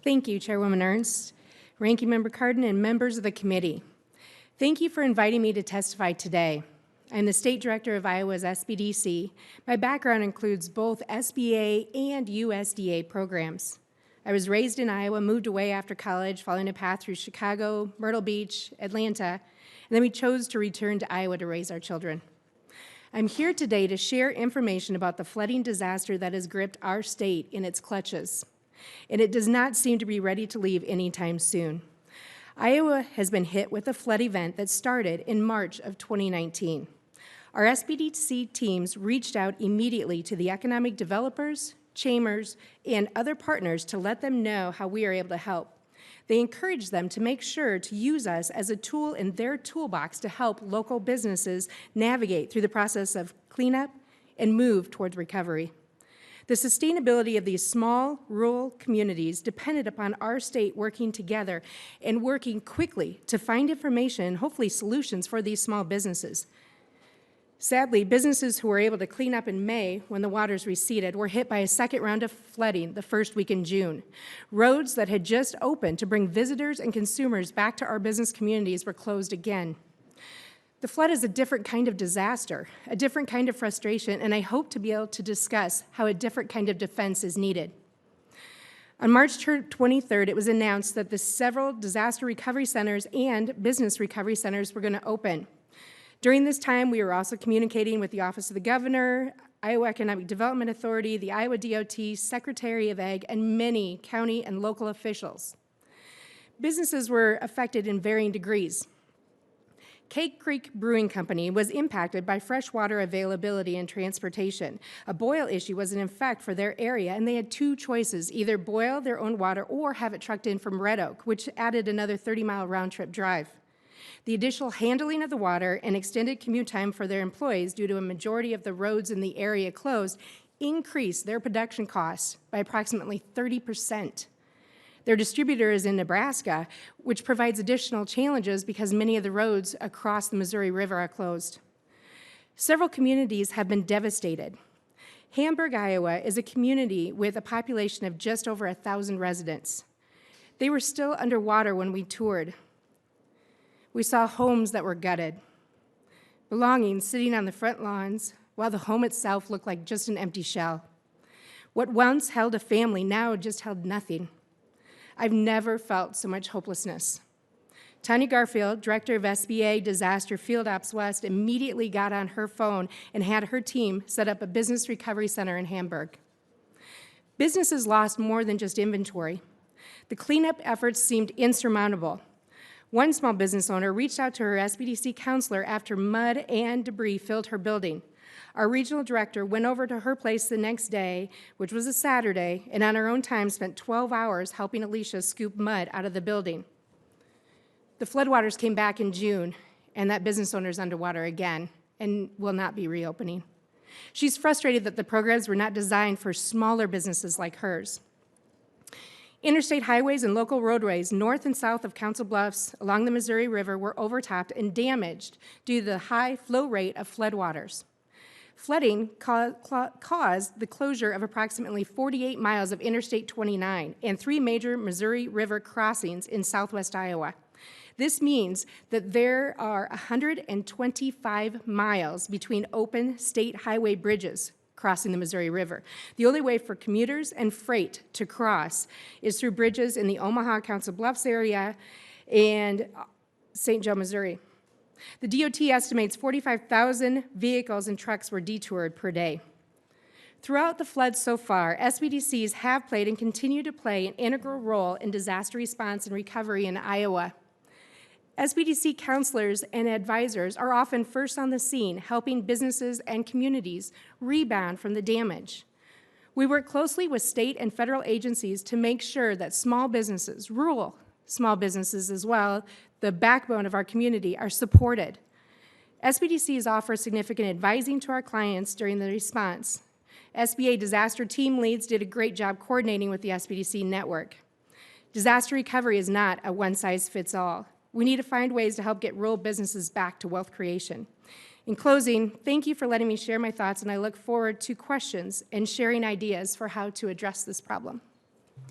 Thank you, Chairwoman Ernst, Ranking Member Cardin, and members of the committee. Thank you for inviting me to testify today. I'm the State Director of Iowa's SBDC. My background includes both SBA and USDA programs. I was raised in Iowa, moved away after college, following a path through Chicago, Myrtle Beach, Atlanta, and then we chose to return to Iowa to raise our children. I'm here today to share information about the flooding disaster that has gripped our state in its clutches, and it does not seem to be ready to leave anytime soon. Iowa has been hit with a flood event that started in March of 2019. Our SBDC teams reached out immediately to the economic developers, chambers, and other partners to let them know how we are able to help. They encouraged them to make sure to use us as a tool in their toolbox to help local businesses navigate through the process of cleanup and move towards recovery. The sustainability of these small, rural communities depended upon our state working together and working quickly to find information and hopefully solutions for these small businesses. Sadly, businesses who were able to clean up in May when the waters receded were hit by a second round of flooding the first week in June. Roads that had just opened to bring visitors and consumers back to our business communities were closed again. The flood is a different kind of disaster, a different kind of frustration, and I hope to be able to discuss how a different kind of defense is needed. On March 23rd, it was announced that the several disaster recovery centers and business recovery centers were going to open. During this time, we were also communicating with the Office of the Governor, Iowa Economic Development Authority, the Iowa DOT, Secretary of Ag, and many county and local officials. Businesses were affected in varying degrees. Cake Creek Brewing Company was impacted by freshwater availability and transportation. A boil issue was in effect for their area, and they had two choices, either boil their own water or have it trucked in from Red Oak, which added another 30-mile round-trip drive. The additional handling of the water and extended commute time for their employees due to a majority of the roads in the area closed increased their production costs by approximately 30%. Their distributor is in Nebraska, which provides additional challenges because many of the roads across the Missouri River are closed. Several communities have been devastated. Hamburg, Iowa is a community with a population of just over 1,000 residents. They were still underwater when we toured. We saw homes that were gutted, belongings sitting on the front lawns, while the home itself looked like just an empty shell. What once held a family now just held nothing. I've never felt so much hopelessness. Tanya Garfield, Director of SBA Disaster Field Ops West, immediately got on her phone and had her team set up a business recovery center in Hamburg. Businesses lost more than just inventory. The cleanup efforts seemed insurmountable. One small business owner reached out to her SBDC counselor after mud and debris filled her building. Our regional director went over to her place the next day, which was a Saturday, and on her own time spent 12 hours helping Alicia scoop mud out of the building. The floodwaters came back in June, and that business owner's underwater again and will not be reopening. She's frustrated that the programs were not designed for smaller businesses like hers. Interstate highways and local roadways north and south of Council Bluffs along the Missouri River were overtopped and damaged due to the high flow rate of floodwaters. Flooding caused the closure of approximately 48 miles of Interstate 29 and 3 major Missouri River crossings in southwest Iowa. This means that there are 125 miles between open state highway bridges crossing the Missouri River. The only way for commuters and freight to cross is through bridges in the Omaha, Council Bluffs area and St. Joe, Missouri. The DOT estimates 45,000 vehicles and trucks were detoured per day. Throughout the floods so far, SBDCs have played and continue to play an integral role in disaster response and recovery in Iowa. SBDC counselors and advisors are often first on the scene, helping businesses and communities rebound from the damage. We work closely with state and federal agencies to make sure that small businesses, rural small businesses as well, the backbone of our community, are supported. SBDCs offer significant advising to our clients during the response. SBA disaster team leads did a great job coordinating with the SBDC network. Disaster recovery is not a one-size-fits-all. We need to find ways to help get rural businesses back to wealth creation. In closing, thank you for letting me share my thoughts, and I look forward to questions and sharing ideas for how to address this problem.